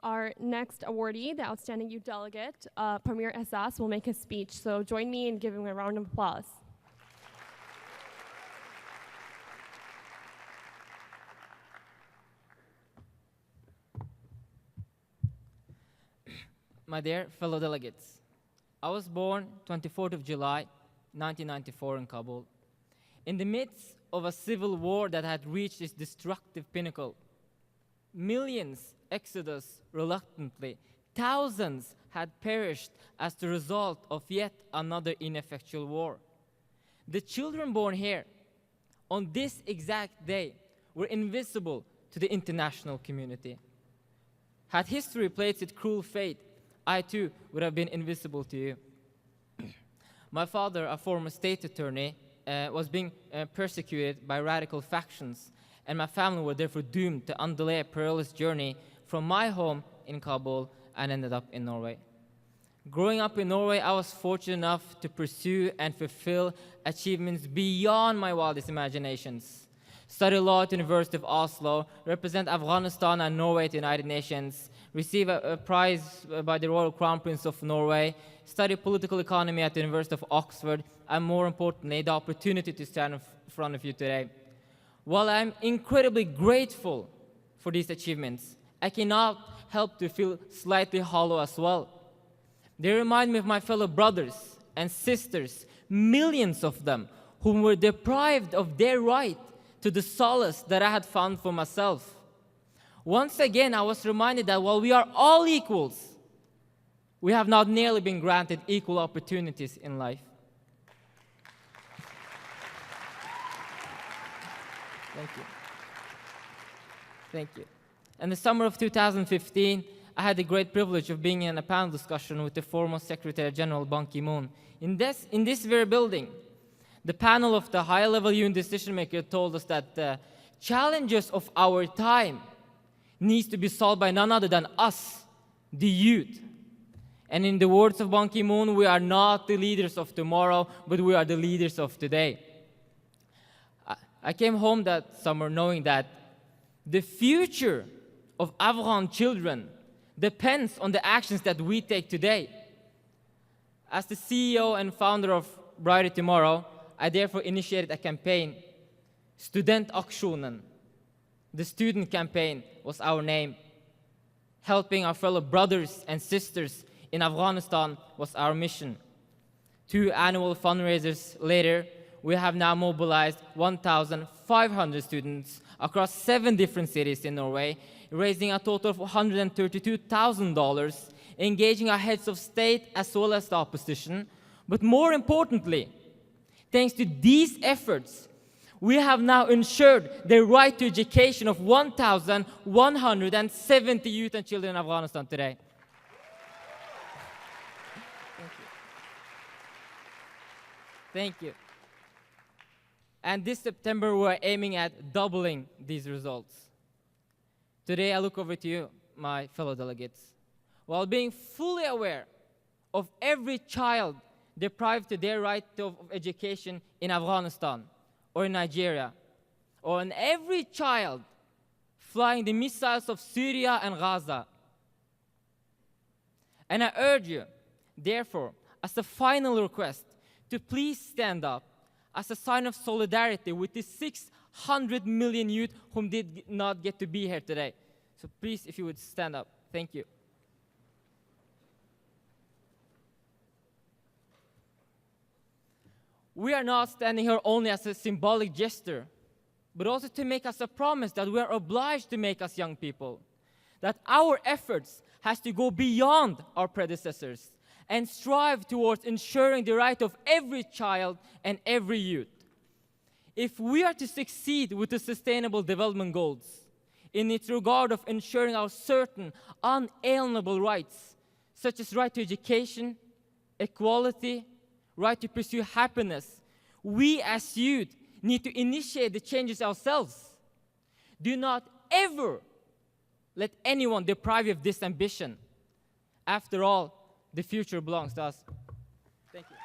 Our next awardee, the Outstanding Youth Delegate, Pamir Ehsas, will make his speech. So join me in giving him a round of applause. My dear fellow delegates, I was born 24th of July, 1994 in Kabul. In the midst of a civil war that had reached its destructive pinnacle, millions exodus reluctantly, thousands had perished as the result of yet another ineffectual war. The children born here on this exact day were invisible to the international community. Had history played its cruel fate, I too would have been invisible to you. My father, a former state attorney, was being persecuted by radical factions, and my family were therefore doomed to underlay a perilous journey from my home in Kabul and ended up in Norway. Growing up in Norway, I was fortunate enough to pursue and fulfill achievements beyond my wildest imaginations. Study law at the University of Oslo, represent Afghanistan and Norway at the United Nations, receive a prize by the Royal Crown Prince of Norway, study political economy at the University of Oxford, and more importantly, the opportunity to stand in front of you today. While I'm incredibly grateful for these achievements, I cannot help to feel slightly hollow as well. They remind me of my fellow brothers and sisters, millions of them, whom were deprived of their right to the solace that I had found for myself. Once again, I was reminded that while we are all equals, we have not nearly been granted equal opportunities in life. Thank you. Thank you. In the summer of 2015, I had the great privilege of being in a panel discussion with the former Secretary General Ban Ki-moon. In this very building, the panel of the high-level UN decision-maker told us that the challenges of our time needs to be solved by none other than us, the youth. And in the words of Ban Ki-moon, we are not the leaders of tomorrow, but we are the leaders of today. I came home that summer knowing that the future of Afghan children depends on the actions that we take today. As the CEO and founder of Brighter Tomorrow, I therefore initiated a campaign, Studentaksjonen. The student campaign was our name. Helping our fellow brothers and sisters in Afghanistan was our mission. 2 annual fundraisers later, we have now mobilized 1,500 students across 7 different cities in Norway, raising a total of $132,000, engaging our heads of state as well as the opposition. But more importantly, thanks to these efforts, we have now ensured the right to education of 1,170 youth and children in Afghanistan today. Thank you. And this September, we're aiming at doubling these results. Today, I look over to you, my fellow delegates. While being fully aware of every child deprived of their right of education in Afghanistan or in Nigeria, or in every child flying the missiles of Syria and Gaza. And I urge you, therefore, as a final request, to please stand up as a sign of solidarity with the 600 million youth whom did not get to be here today. So please, if you would stand up. Thank you. We are not standing here only as a symbolic gesture, but also to make us a promise that we are obliged to make as young people, that our efforts has to go beyond our predecessors and strive towards ensuring the right of every child and every youth. If we are to succeed with the Sustainable Development Goals in its regard of ensuring our certain unalienable rights, such as right to education, equality, right to pursue happiness, we as youth need to initiate the changes ourselves. Do not ever let anyone deprive you of this ambition. After all, the future belongs to us. Thank you.